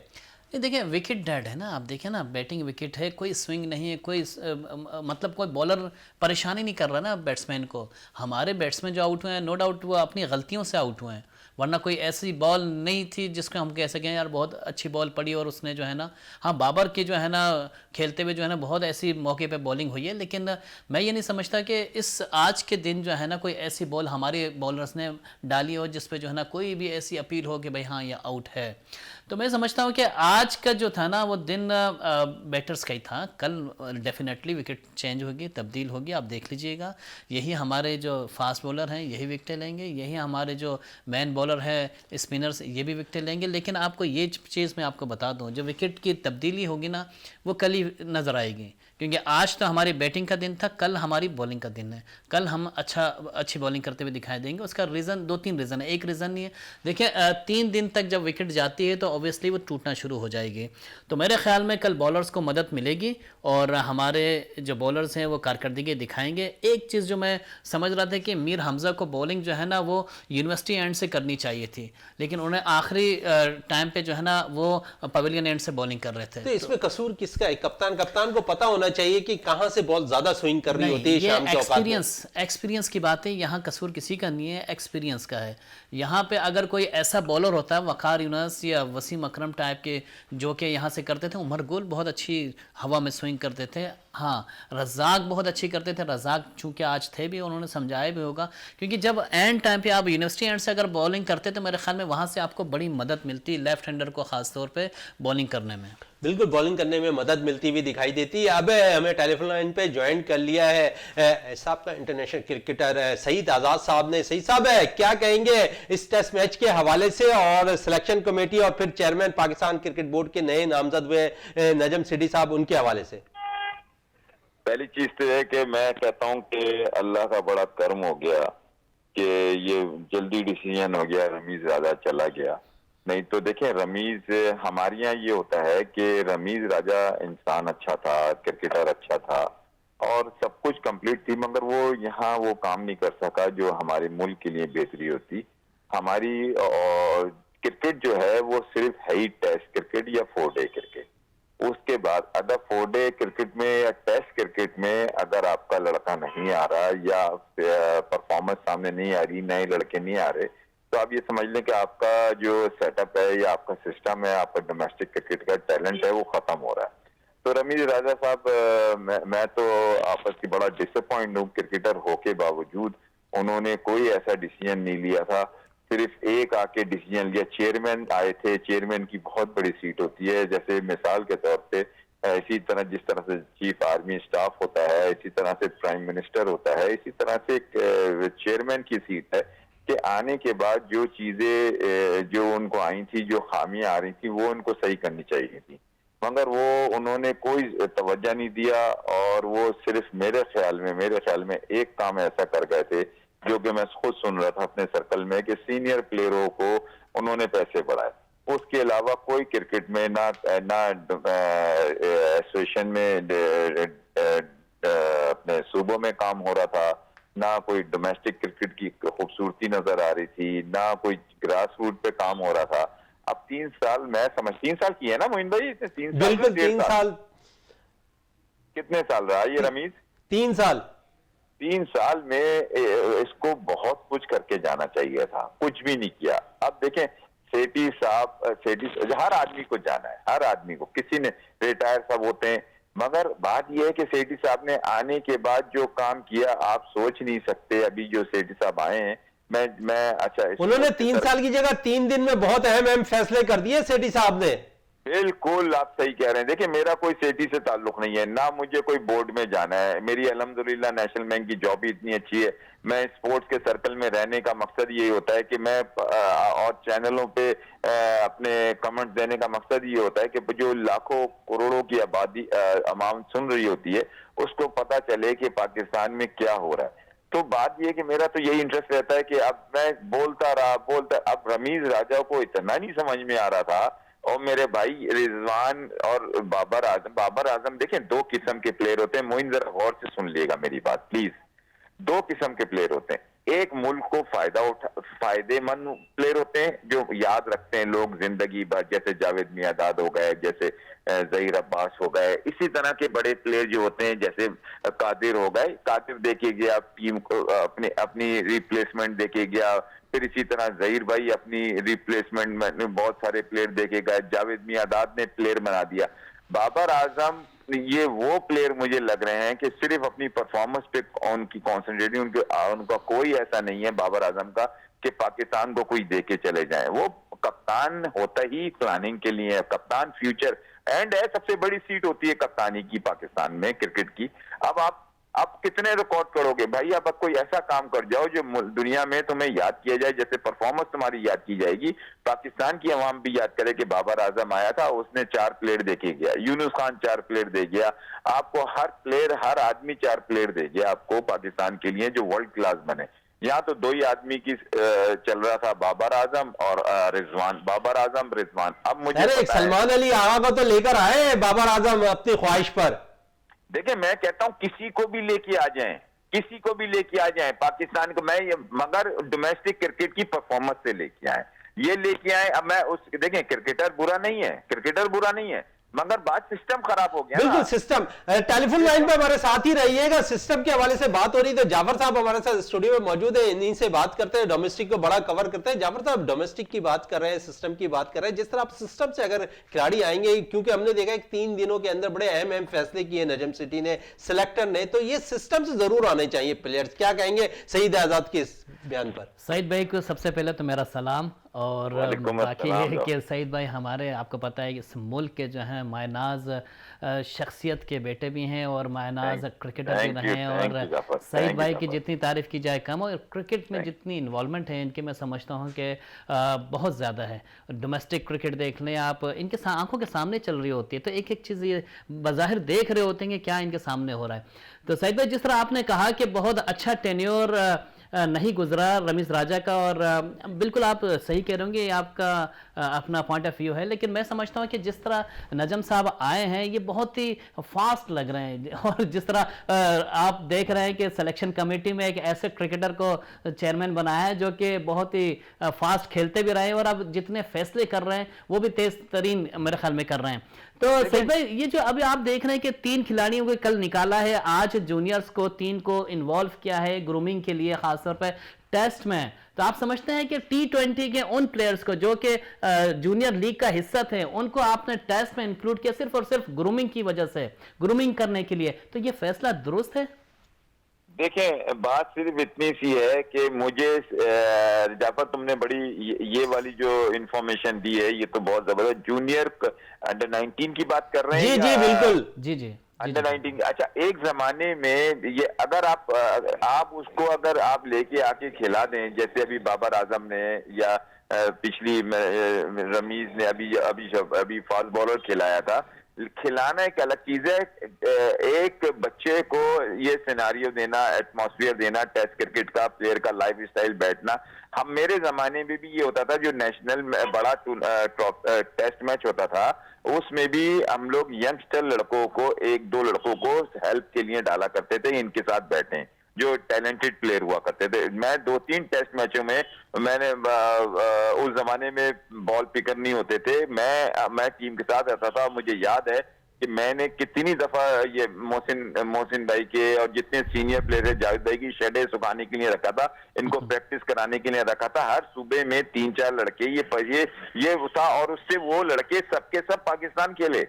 ये देखिए विकेट डेड है ना, आप देखिए ना, बैटिंग विकेट है, कोई स्विंग नहीं है, कोई मतलब कोई बॉलर परेशानी नहीं कर रहा ना बैट्समैन को। हमारे बैट्समैन जो आउट हुए हैं, नो डाउट वो अपनी गलतियों से आउट हुए हैं, वरना कोई ऐसी बॉल नहीं थी जिसको हम कह सकें यार बहुत अच्छी बॉल पड़ी और उसने जो है ना, हाँ बाबर के जो है ना खेलते हुए जो है ना बहुत ऐसी मौके पे बॉलिंग हुई है, लेकिन मैं ये नहीं समझता कि इस आज के दिन जो है ना कोई ऐसी बॉल हमारे बॉलर्स ने डाली हो जिस पे जो है ना कोई भी ऐसी अपील हो कि भाई हाँ ये आउट है। तो मैं समझता हूँ कि आज का जो था ना वो दिन बैटर्स का ही था। कल डेफिनेटली विकेट चेंज होगी, तब्दील होगी, आप देख लीजिएगा। यही हमारे जो फास्ट बॉलर हैं यही विकेटें लेंगे, यही हमारे जो मैन बॉलर है स्पिनर्स ये भी विकेटें लेंगे। लेकिन आपको ये चीज़ मैं आपको बता दूं, जो विकेट की तब्दीली होगी ना वो कल ही नज़र आएगी, क्योंकि आज तो हमारी बैटिंग का दिन था, कल हमारी बॉलिंग का दिन है। कल हम अच्छी बॉलिंग करते हुए दिखाई देंगे। उसका रीज़न 2-3 रीज़न है, एक रीज़न नहीं है। देखिए 3 दिन तक जब विकेट जाती है तो ऑब्वियसली वो टूटना शुरू हो जाएगी। तो मेरे ख्याल में कल बॉलर्स को मदद मिलेगी और हमारे जो बॉलर्स हैं वो कारकर्दगी दिखाएंगे। एक चीज़ जो मैं समझ रहा था कि मीर हमज़ा को बॉलिंग जो है ना वो यूनिवर्सिटी एंड से करनी चाहिए थी, लेकिन उन्हें आखिरी टाइम पे जो है ना वो पवेलियन एंड से बॉलिंग कर रहे थे। तो इसमें कसूर किसका है? कप्तान को पता होना चाहिए कि कहां से बॉल ज्यादा स्विंग कर रही होती है शाम के औकात में। एक्सपीरियंस की बात है, यहाँ कसूर किसी का नहीं है, एक्सपीरियंस का है। यहाँ पे अगर कोई ऐसा बॉलर होता है वकार यूनस या वसीम अकरम टाइप के जो कि यहाँ से करते थे, उमर गुल बहुत अच्छी हवा में स्विंग करते थे, हाँ रज़ाक बहुत अच्छी करते थे। रज़ाक चूंकि आज थे भी, उन्होंने समझाया भी होगा, क्योंकि जब एंड टाइम पे आप यूनिवर्सिटी एंड से अगर बॉलिंग करते तो मेरे ख्याल में वहाँ से आपको बड़ी मदद मिलती लेफ्ट हैंडर को ख़ास तौर पे बॉलिंग करने में। बिल्कुल बॉलिंग करने में मदद मिलती हुई दिखाई देती है। अब हमें टेलीफोन लाइन पे ज्वाइन कर लिया है साहब का इंटरनेशनल क्रिकेटर सईद आज़ाद साहब ने। सईद साहब क्या कहेंगे इस टेस्ट मैच के हवाले से और सिलेक्शन कमेटी और फिर चेयरमैन पाकिस्तान क्रिकेट बोर्ड के नए नामजद हुए नजम सिद्दीकी साहब, उनके हवाले से? पहली चीज तो है कि मैं कहता हूं कि अल्लाह का बड़ा कर्म हो गया कि ये जल्दी डिसीजन हो गया, रमीज राजा चला गया। नहीं तो देखें रमीज, हमारे यहाँ ये होता है कि रमीज राजा इंसान अच्छा था, क्रिकेटर अच्छा था और सब कुछ कंप्लीट थी, मगर वो यहाँ वो काम नहीं कर सका जो हमारे मुल्क के लिए बेहतरी होती। हमारी क्रिकेट जो है वो सिर्फ है ही टेस्ट क्रिकेट या 4 डे क्रिकेट। उसके बाद अगर 4 डे क्रिकेट में या टेस्ट क्रिकेट में अगर आपका लड़का नहीं आ रहा या परफॉर्मेंस सामने नहीं आ रही, नए लड़के नहीं आ रहे, तो आप ये समझ लें कि आपका जो सेटअप है या आपका सिस्टम है, आपका डोमेस्टिक क्रिकेट का टैलेंट है वो खत्म हो रहा है। तो रमीज राजा साहब, मैं तो आपस की बड़ा डिसअपॉइंट हूँ, क्रिकेटर होके बावजूद उन्होंने कोई ऐसा डिसीजन नहीं लिया था, सिर्फ एक आके डिसीजन लिया। चेयरमैन आए थे, चेयरमैन की बहुत बड़ी सीट होती है, जैसे मिसाल के तौर पे इसी तरह जिस तरह से चीफ आर्मी स्टाफ होता है, इसी तरह से प्राइम मिनिस्टर होता है, इसी तरह से एक चेयरमैन की सीट है कि आने के बाद जो चीजें जो उनको आई थी, जो खामियां आ रही थी, वो उनको सही करनी चाहिए थी, मगर वो उन्होंने कोई तवज्जो नहीं दिया। और वो सिर्फ मेरे ख्याल में एक काम ऐसा कर गए थे जो कि मैं खुद सुन रहा था अपने सर्कल में, कि सीनियर प्लेयरों को उन्होंने पैसे बढ़ाए। उसके अलावा कोई क्रिकेट में ना एसोसिएशन में अपने सूबों में काम हो रहा था, ना कोई डोमेस्टिक क्रिकेट की खूबसूरती नजर आ रही थी, ना कोई ग्रास रूट पे काम हो रहा था। अब 3 साल, मैं समझ 3 साल की है ना मोइन भाई, 3 साल, बिल्कुल 3 साल। कितने साल रहा ये रमीज? 3 साल। 3 साल में इसको बहुत कुछ करके जाना चाहिए था, कुछ भी नहीं किया। अब देखें सेठी साहब, हर आदमी को जाना है, हर आदमी को, किसी ने रिटायर सब होते हैं, मगर बात यह है कि सेठी साहब ने आने के बाद जो काम किया आप सोच नहीं सकते। अभी जो सेठी साहब आए हैं, मैं अच्छा, उन्होंने 3 साल की जगह 3 दिन में बहुत अहम फैसले कर दिए सेठी साहब ने। बिल्कुल आप सही कह रहे हैं। देखिए मेरा कोई सेठी से ताल्लुक नहीं है, ना मुझे कोई बोर्ड में जाना है, मेरी अल्हम्दुलिल्लाह नेशनल बैंक की जॉब भी इतनी अच्छी है। मैं स्पोर्ट्स के सर्कल में रहने का मकसद यही होता है कि मैं और चैनलों पे अपने कमेंट देने का मकसद ये होता है कि जो लाखों करोड़ों की आबादी अवाम सुन रही होती है, उसको पता चले कि पाकिस्तान में क्या हो रहा है। तो बात यह कि मेरा तो यही इंटरेस्ट रहता है कि अब मैं बोलता अब रमीज राजा को इतना नहीं समझ में आ रहा था, और मेरे भाई रिजवान और बाबर आजम देखें 2 किस्म के प्लेयर होते हैं। मोइन जरा गौर से सुन लिएगा मेरी बात प्लीज। 2 किस्म के प्लेयर होते हैं, एक मुल्क को फायदेमंद प्लेयर होते हैं जो याद रखते हैं लोग जिंदगी भर, जैसे जावेद मियांदाद हो गए, जैसे जहीर अब्बास हो गए। इसी तरह के बड़े प्लेयर जो होते हैं जैसे कादिर हो गए, कादिर देके गया टीम को, अपनी रिप्लेसमेंट देके गया। फिर इसी तरह जहीर भाई अपनी रिप्लेसमेंट में बहुत सारे प्लेयर देके गए, जावेद मियांदाद ने प्लेयर बना दिया। बाबर आजम ये वो प्लेयर मुझे लग रहे हैं कि सिर्फ अपनी परफॉर्मेंस पे उनकी कॉन्सेंट्रेटिंग, उनका कोई ऐसा नहीं है बाबर आजम का कि पाकिस्तान को कोई दे के चले जाए। वो कप्तान होता ही प्लानिंग के लिए है, कप्तान फ्यूचर एंड है, सबसे बड़ी सीट होती है कप्तानी की पाकिस्तान में क्रिकेट की। अब कितने रिकॉर्ड करोगे भाई? अब कोई ऐसा काम कर जाओ जो दुनिया में तुम्हें याद किया जाए, जैसे परफॉर्मेंस तुम्हारी याद की जाएगी, पाकिस्तान की अवाम भी याद करे कि बाबर आजम आया था, उसने 4 प्लेयर देके गया, यूनुस खान 4 प्लेयर दे गया आपको, हर आदमी 4 प्लेयर दे गया आपको पाकिस्तान के लिए जो वर्ल्ड क्लास बने। यहाँ तो 2 ही आदमी की चल रहा था, बाबर आजम और रिजवान, बाबर आजम रिजवान। अब मुझे सलमान अली आगा को तो लेकर आए बाबर आजम अपनी ख्वाहिश पर। देखिए मैं कहता हूं किसी को भी लेके आ जाएं, किसी को भी लेके आ जाएं पाकिस्तान को, मगर डोमेस्टिक क्रिकेट की परफॉर्मेंस से लेके आए, ये लेके आए। अब मैं देखें क्रिकेटर बुरा नहीं है, मगर बात सिस्टम खराब हो गया। बिल्कुल सिस्टम। टेलीफोन लाइन पे हमारे साथ ही रहिएगा, सिस्टम के हवाले से बात हो रही है तो जाफर साहब हमारे साथ स्टूडियो में मौजूद है, इन्हीं से बात करते हैं, डोमेस्टिक को बड़ा कवर करते हैं। जाफर साहब डोमेस्टिक की बात कर रहे हैं, सिस्टम की बात कर रहे हैं, जिस तरह आप सिस्टम से अगर खिलाड़ी आएंगे, क्योंकि हमने देखा है 3 दिनों के अंदर बड़े अहम फैसले किए नजम सिटी ने, सिलेक्टर ने, तो ये सिस्टम से जरूर आने चाहिए प्लेयर्स। क्या कहेंगे सईद आजाद के इस बयान पर? सईद भाई को सबसे पहले तो मेरा सलाम, और बाकी ये है कि सईद भाई हमारे, आपको पता है कि इस मुल्क के जो हैं मायनाज शख्सियत के बेटे भी हैं और मायनाज क्रिकेटर भी रहे हैं, और सईद भाई की जितनी तारीफ की जाए कम, और क्रिकेट में जितनी इन्वॉल्वमेंट है इनके, मैं समझता हूँ कि बहुत ज़्यादा है। डोमेस्टिक क्रिकेट देख लें आप, इनके आंखों के सामने चल रही होती है, तो एक एक चीज़ ये बज़ाहिर देख रहे होते हैं कि क्या इनके सामने हो रहा है। तो सईद भाई जिस तरह आपने कहा कि बहुत अच्छा टेन्योर नहीं गुजरा रमीज राजा का, और बिल्कुल आप सही कह रहे होंगे, ये आपका अपना पॉइंट ऑफ व्यू है, लेकिन मैं समझता हूँ कि जिस तरह नजम साहब आए हैं ये बहुत ही फास्ट लग रहे हैं, और जिस तरह आप देख रहे हैं कि सिलेक्शन कमेटी में एक ऐसे क्रिकेटर को चेयरमैन बनाया है जो कि बहुत ही फास्ट खेलते भी रहे हैं, और अब जितने फैसले कर रहे हैं वो भी तेज तरीन मेरे ख्याल में कर रहे हैं। तो सईद भाई ये जो अभी आप देख रहे हैं कि 3 खिलाड़ियों को कल निकाला है, आज जूनियर्स को 3 को इन्वॉल्व किया है ग्रूमिंग के लिए, खासतौर पर टेस्ट में, तो आप समझते हैं कि T20 के उन प्लेयर्स को जो कि जूनियर लीग का हिस्सा थे, उनको आपने टेस्ट में इंक्लूड किया सिर्फ और सिर्फ ग्रूमिंग की वजह से, ग्रूमिंग करने के लिए, तो ये फैसला दुरुस्त है? देखें, बात सिर्फ इतनी सी है कि मुझे जाफर, तुमने बड़ी ये वाली जो इंफॉर्मेशन दी है ये तो बहुत जबरदस्त। जूनियर अंडर 19 की बात कर रहे हैं जी जी या बिल्कुल। जी जी अंडर 19? अच्छा, एक जमाने में ये अगर आप उसको अगर आप लेके आके खिला दें, जैसे अभी बाबर आजम ने या पिछली रमीज ने अभी फास्ट बॉलर खिलाया था। खिलाना एक अलग चीज है, एक बच्चे को ये सिनारियो देना, एटमॉस्फेयर देना टेस्ट क्रिकेट का, प्लेयर का लाइफ स्टाइल बैठना। हम मेरे जमाने में भी ये होता था, जो नेशनल बड़ा टेस्ट मैच होता था उसमें भी हम लोग यंगस्टर लड़कों को, एक दो लड़कों को हेल्प के लिए डाला करते थे, इनके साथ बैठे जो टैलेंटेड प्लेयर हुआ करते थे। मैं 2-3 टेस्ट मैचों में मैंने उस जमाने में बॉल पिकर नहीं होते थे, मैं टीम के साथ रहता था। मुझे याद है कि मैंने कितनी दफा ये मोहसिन भाई के और जितने सीनियर प्लेयर है, जावेद भाई की शेडें सुखाने के लिए रखा था, इनको प्रैक्टिस कराने के लिए रखा था। हर सूबे में 3-4 लड़के ये था, और उससे वो लड़के सबके सब पाकिस्तान खेले।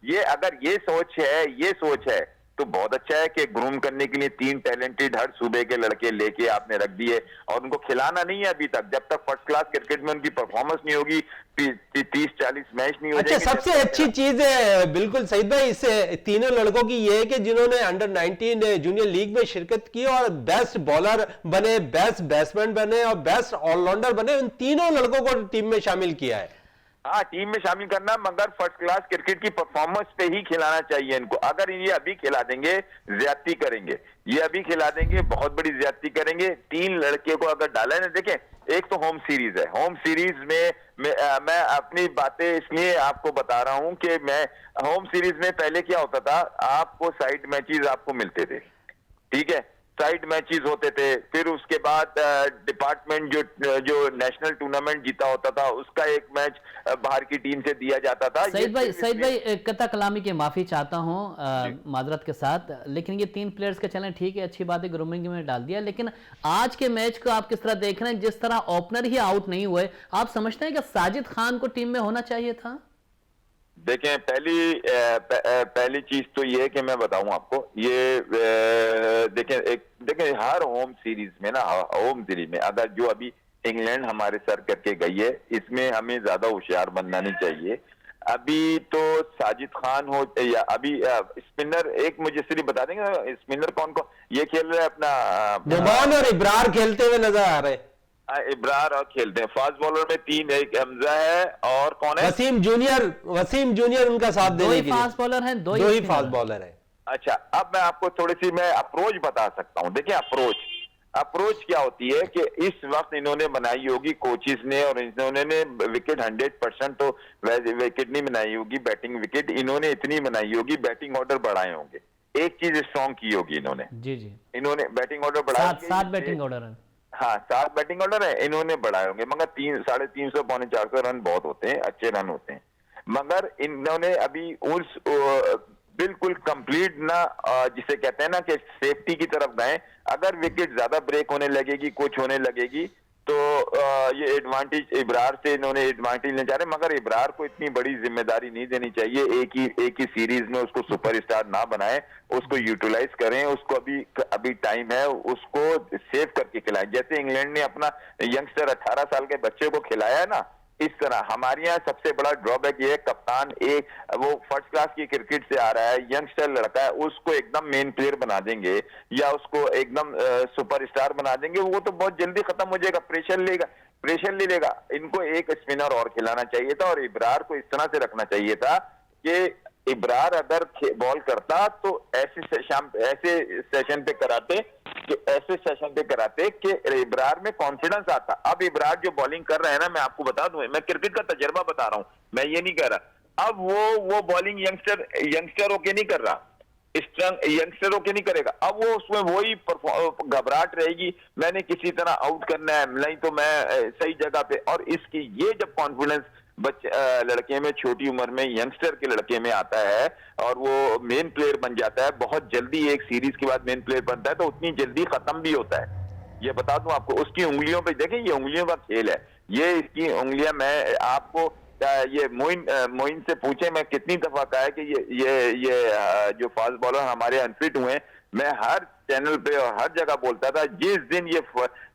ये अगर ये सोच है तो बहुत अच्छा है कि ग्रूम करने के लिए 3 टैलेंटेड हर सूबे के लड़के लेके आपने रख दिए, और उनको खिलाना नहीं है अभी तक। जब तक फर्स्ट क्लास क्रिकेट में उनकी परफॉर्मेंस नहीं होगी, 30-40 मैच नहीं हो अच्छा, सबसे अच्छी चीज है बिल्कुल सईद भाई इस तीनों लड़कों की ये है कि जिन्होंने अंडर 19 जूनियर लीग में शिरकत की और बेस्ट बॉलर बने, बेस्ट बैट्समैन बने और बेस्ट ऑलराउंडर बने, उन तीनों लड़कों को टीम में शामिल किया है। हाँ, टीम में शामिल करना, मगर फर्स्ट क्लास क्रिकेट की परफॉर्मेंस पे ही खिलाना चाहिए इनको। अगर ये अभी खिला देंगे ज्यादती करेंगे, ये अभी खिला देंगे बहुत बड़ी ज्यादती करेंगे। 3 लड़के को अगर डाला है ना, देखें, एक तो होम सीरीज है, होम सीरीज में मैं अपनी बातें इसलिए आपको बता रहा हूं कि मैं होम सीरीज में पहले क्या होता था, आपको साइड मैचेस आपको मिलते थे, ठीक है, साइड मैचेस होते थे। फिर उसके बाद डिपार्टमेंट जो नेशनल टूर्नामेंट जीता होता था उसका एक मैच बाहर की टीम से दिया जाता था। सईद भाई कता कलामी की माफी चाहता हूं माजरत के साथ, लेकिन ये 3 प्लेयर्स के चलें ठीक है, अच्छी बात है, ग्रूमिंग में डाल दिया, लेकिन आज के मैच को आप किस तरह देख रहे हैं? जिस तरह ओपनर ही आउट नहीं हुए, आप समझते हैं कि साजिद खान को टीम में होना चाहिए था? देखें, पहली चीज तो ये है कि मैं बताऊं आपको, ये देखें हर होम सीरीज में अगर जो अभी इंग्लैंड हमारे सर करके गई है, इसमें हमें ज्यादा होशियार बनना नहीं चाहिए। अभी तो साजिद खान हो या अभी स्पिनर, एक मुझे सिर्फ बता देंगे स्पिनर कौन ये खेल रहा है अपना? नुमान और इब्रार खेलते हुए नजर आ रहे हैं। इब्रार और खेलते हैं। फास्ट बॉलर में 3, एक हमजा है और कौन है? वसीम जूनियर उनका साथ देने के लिए। फास्ट बॉलर हैं, दो ही फास्ट बॉलर है। अच्छा, अब मैं आपको थोड़ी सी अप्रोच बता सकता हूं। देखिए, अप्रोच क्या होती है कि इस वक्त इन्होंने बनाई होगी कोचिज ने, और इन्होंने विकेट 100% तो विकेट नहीं बनाई होगी, बैटिंग विकेट इन्होंने इतनी बनाई होगी, बैटिंग ऑर्डर बढ़ाए होंगे, एक चीज स्ट्रॉन्ग की होगी इन्होंने। जी जी, इन्होंने बैटिंग ऑर्डर बढ़ाए, 7 बैटिंग ऑर्डर है। हाँ, 7 बैटिंग ऑर्डर है, इन्होंने बढ़ाए होंगे, मगर 350 पौने 400 रन बहुत होते हैं, अच्छे रन होते हैं। मगर इन्होंने अभी उस बिल्कुल कंप्लीट ना, जिसे कहते हैं ना कि सेफ्टी की तरफ गए। अगर विकेट ज्यादा ब्रेक होने लगेगी, कुछ होने लगेगी, तो ये एडवांटेज इब्रार से इन्होंने एडवांटेज ले जा रहे, मगर इब्रार को इतनी बड़ी जिम्मेदारी नहीं देनी चाहिए। एक ही सीरीज में उसको सुपरस्टार ना बनाएं, उसको यूटिलाइज करें, उसको अभी टाइम है, उसको सेव करके खिलाएं। जैसे इंग्लैंड ने अपना यंगस्टर 18 साल के बच्चे को खिलाया है ना, इस तरह हमारे यहाँ सबसे बड़ा ड्रॉबैक ये है, कप्तान वो फर्स्ट क्लास की क्रिकेट से आ रहा है, यंगस्टर लड़का है, उसको एकदम मेन प्लेयर बना देंगे या उसको एकदम सुपरस्टार बना देंगे, वो तो बहुत जल्दी खत्म हो जाएगा, प्रेशर ले लेगा। इनको एक स्पिनर और खिलाना चाहिए था, और इब्रार को इस तरह से रखना चाहिए था कि इब्रार अगर बॉल करता तो ऐसे सेशन पे कराते कि इब्रार में कॉन्फिडेंस आता। अब इब्रार जो बॉलिंग कर रहे हैं ना, मैं आपको बता दूं, मैं क्रिकेट का तजर्बा बता रहा हूं, मैं ये नहीं कह रहा। अब वो बॉलिंग यंगस्टर होके नहीं कर रहा, यंगस्टर होके नहीं करेगा। अब वो उसमें वही घबराहट रहेगी, मैंने किसी तरह आउट करना है, नहीं तो मैं सही जगह पे। और इसकी ये जब कॉन्फिडेंस लड़के में, छोटी उम्र में, यंगस्टर के लड़के में आता है और वो मेन प्लेयर बन जाता है, बहुत जल्दी एक सीरीज के बाद मेन प्लेयर बनता है, तो उतनी जल्दी खत्म भी होता है। ये बता दूं आपको, उसकी उंगलियों पे देखें, ये उंगलियों का खेल है, ये इसकी उंगलियां, मैं आपको ये मोइन से पूछे, मैं कितनी दफा कहा है कि ये जो फास्ट बॉलर हमारे अनफिट हुए, मैं हर चैनल पे और हर जगह बोलता था, जिस दिन ये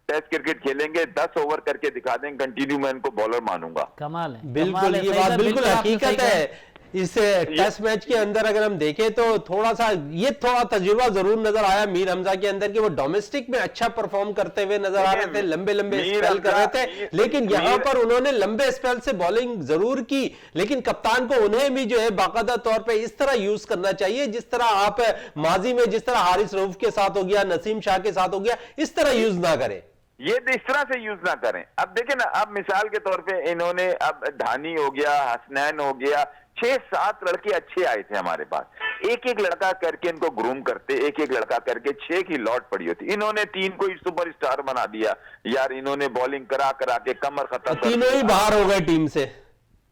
टेस्ट क्रिकेट खेलेंगे 10 ओवर करके दिखा दें कंटिन्यू, मैं इनको बॉलर मानूंगा। कमाल है, बिल्कुल, कमाल है, ये सही बात बात, बिल्कुल आपने सही हकीकत कहा। है। इस टेस्ट मैच के अंदर अगर हम देखें तो थोड़ा सा ये थोड़ा तजुर्बा जरूर नजर आया मीर हमजा के अंदर कि वो डोमेस्टिक में अच्छा परफॉर्म करते हुए नजर आ रहे थे, लंबे लंबे मीर स्पेल कर रहे थे, हमजा- लेकिन यहां मीर- पर उन्होंने लंबे स्पेल से बॉलिंग जरूर की, लेकिन कप्तान को उन्हें भी जो है बाकायदा तौर पे इस तरह यूज करना चाहिए जिस तरह आप माजी में जिस तरह हारिस रऊफ के साथ हो गया, नसीम शाह के साथ हो गया, इस तरह यूज ना करें, ये इस तरह से यूज ना करें। अब देखें ना, अब मिसाल के तौर पे इन्होंने अब धानी हो गया, हसनैन हो गया, 6-7 लड़के अच्छे आए थे हमारे पास, एक एक लड़का करके इनको ग्रूम करते, एक एक लड़का करके 6 की लॉट पड़ी होती, इन्होंने 3 को सुपर स्टार बना दिया यार, इन्होंने बॉलिंग करा करा के कमर खत्म कर तीनों ही दी। बाहर हो गए टीम से,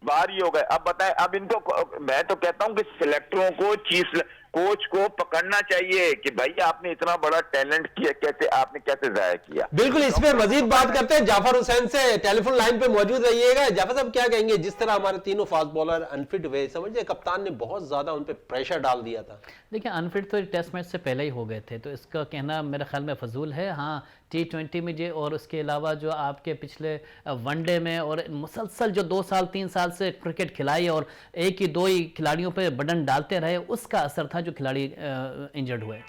बाहर ही हो गए। अब बताएं, अब इनको मैं तो कहता हूं कि सिलेक्टरों को, चीफ कोच को पकड़ना चाहिए कि भाई आपने इतना बड़ा टैलेंट किया, कैसे आपने कैसे जाया किया। बिल्कुल। इस पे मजीद बात करते हैं, जाफर हुसैन से टेलीफोन लाइन पे मौजूद रहिएगा। जाफर साहब क्या कहेंगे, जिस तरह हमारे तीनों फास्ट बॉलर अनफिट हुए, समझिए कप्तान ने बहुत ज्यादा उन पे प्रेशर डाल दिया था। देखिए अनफिट तो टेस्ट मैच से पहले ही हो गए थे, तो इसका कहना मेरे ख्याल में फजूल है। हाँ, T20 में जो और उसके अलावा जो आपके पिछले वनडे में और मुसलसल जो 2 साल 3 साल से क्रिकेट खिलाई और एक ही 2 ही खिलाड़ियों पे बटन डालते रहे, उसका असर था जो खिलाड़ी इंजर्ड हुए।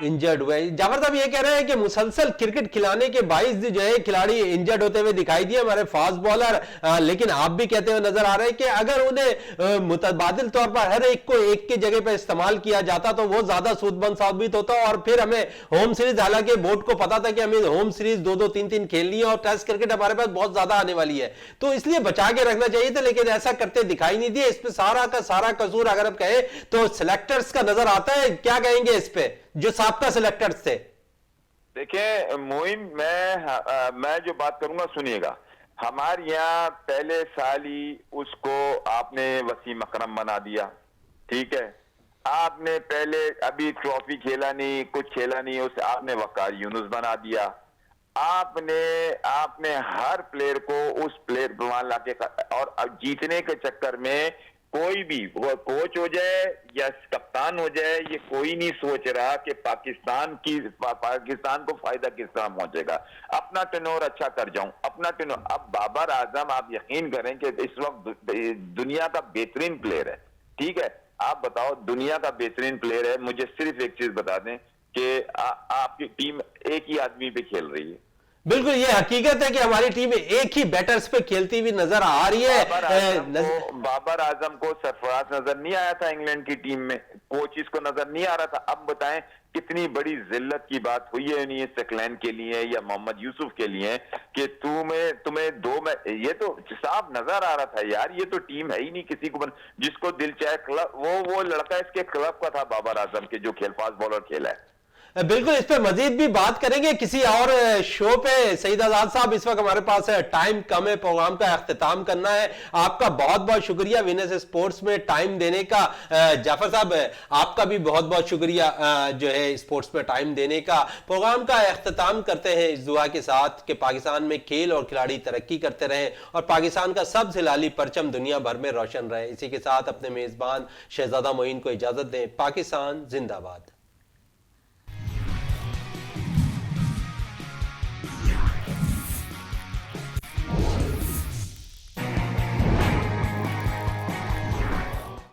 जाफर साहब ये कह रहे हैं कि मुसलसल क्रिकेट खिलाने के बाइस जो है खिलाड़ी इंजर्ड होते हुए दिखाई दिए हमारे फास्ट बॉलर, लेकिन आप भी कहते हुए नजर आ रहे हैं कि अगर उन्हें मुतबादिल तौर पर हर एक को एक की जगह पर इस्तेमाल किया जाता तो वो ज्यादा सूदबंद साबित होता, और फिर हमें होम सीरीज, हालांकि बोर्ड को पता था कि हमें होम सीरीज 2-2 3-3 खेलनी है और टेस्ट क्रिकेट हमारे पास बहुत ज्यादा आने वाली है, तो इसलिए बचा के रखना चाहिए था, लेकिन ऐसा करते दिखाई नहीं दिए। इस पे सारा का सारा कसूर अगर आप कहें तो सिलेक्टर्स का नजर आता है, क्या कहेंगे इस पे जो साबका सिलेक्टर्स थे? देखिए मोइन, मैं जो बात करूंगा सुनिएगा। हमारे यहाँ पहले साल ही उसको आपने वसीम अकरम बना दिया, ठीक है। आपने पहले अभी ट्रॉफी खेला नहीं, कुछ खेला नहीं, उसे आपने वकार यूनुस बना दिया। आपने हर प्लेयर को उस प्लेयर मान लाके, और अब जीतने के चक्कर में कोई भी वो कोच हो जाए या कप्तान हो जाए, ये कोई नहीं सोच रहा कि पाकिस्तान को फायदा किस तरह पहुंचेगा। अपना टेनोर अच्छा कर जाऊं, अपना टेनोर। अब बाबर आजम, आप यकीन करें कि इस वक्त दुनिया का बेहतरीन प्लेयर है, ठीक है। आप बताओ, दुनिया का बेहतरीन प्लेयर है, मुझे सिर्फ एक चीज बता दें कि आपकी टीम एक ही आदमी पे खेल रही है। बिल्कुल, ये हकीकत है कि हमारी टीम एक ही बैटर्स पे खेलती हुई नजर आ रही है। बाबर आजम को सरफराज नजर नहीं आया था इंग्लैंड की टीम में, कोचिस को नजर नहीं आ रहा था। अब बताएं कितनी बड़ी जिल्लत की बात हुई है नहीं सकलैन के लिए या मोहम्मद यूसुफ के लिए कि तुम्हें 2 में, ये तो साफ नजर आ रहा था यार, ये तो टीम है ही नहीं किसी को जिसको दिल चाहे क्लब, वो लड़का इसके क्लब का था बाबर आजम के जो फास्ट बॉलर खेला है। बिल्कुल, इस पे मजीद भी बात करेंगे किसी और शो पे। सईद आजाद साहब, इस वक्त हमारे पास है, टाइम कम है, प्रोग्राम का अख्तिताम करना है। आपका बहुत बहुत शुक्रिया विनर्स स्पोर्ट्स में टाइम देने का। जाफर साहब, आपका भी बहुत बहुत शुक्रिया जो है स्पोर्ट्स में टाइम देने का। प्रोग्राम का अख्तिताम करते हैं इस दुआ के साथ कि पाकिस्तान में खेल और खिलाड़ी तरक्की करते रहें और पाकिस्तान का सबसे लाली परचम दुनिया भर में रोशन रहे। इसी के साथ अपने मेजबान शहजादा मोइन को इजाजत दें। पाकिस्तान जिंदाबाद।